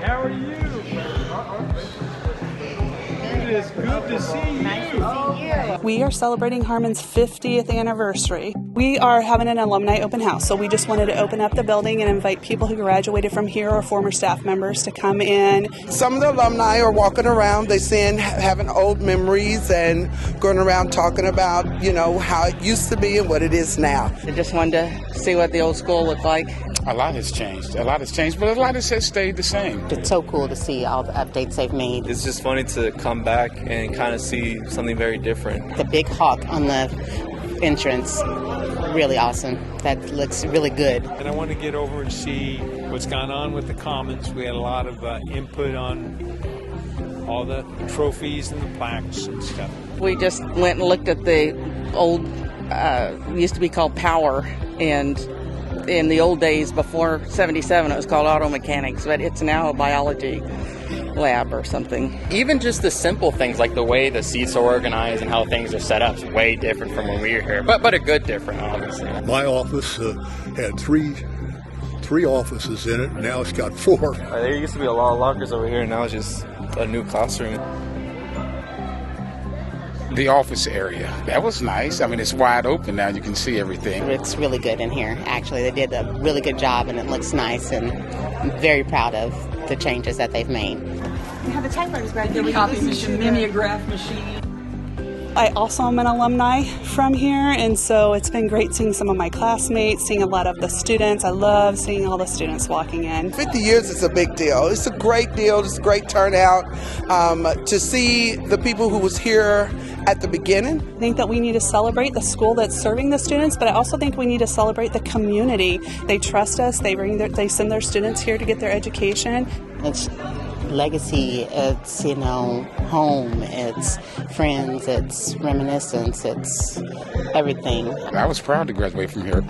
How are you? It is good to see you. Nice to see you. We are celebrating Harmon's 50th anniversary. We are having an alumni open house, so we just wanted to open up the building and invite people who graduated from here or former staff members to come in. Some of the alumni are walking around, they saying having old memories and going around talking about, how it used to be and what it is now. I just wanted to see what the old school looked like. A lot has changed, but a lot has stayed the same. It's so cool to see all the updates they've made. It's just funny to come back and kind of see something very different. The big hawk on the entrance, really awesome. That looks really good. And I want to get over and see what's gone on with the Commons. We had a lot of input on all the trophies and the plaques and stuff. We just went and looked at the old, used to be called Power, and in the old days before 77 it was called auto mechanics, but it's now a biology lab or something. Even just the simple things like the way the seats are organized and how things are set up is way different from when we were here, but a good different, obviously. My office had three offices in it, and now it's got 4. There used to be a lot of lockers over here, and now it's just a new classroom. The office area, that was nice. I mean, it's wide open now. You can see everything. It's really good in here, actually. They did a really good job, and it looks nice, and I'm very proud of the changes that they've made. We have the typewriters back there. Copy machine, mimeograph machine. I also am an alumni from here, and so it's been great seeing some of my classmates, seeing a lot of the students. I love seeing all the students walking in. 50 years is a big deal. It's a great deal. It's a great turnout. To see the people who was here at the beginning. I think that we need to celebrate the school that's serving the students, but I also think we need to celebrate the community. They trust us. They send their students here to get their education. It's legacy, it's, home, it's friends, it's reminiscence, it's everything. I was proud to graduate from here.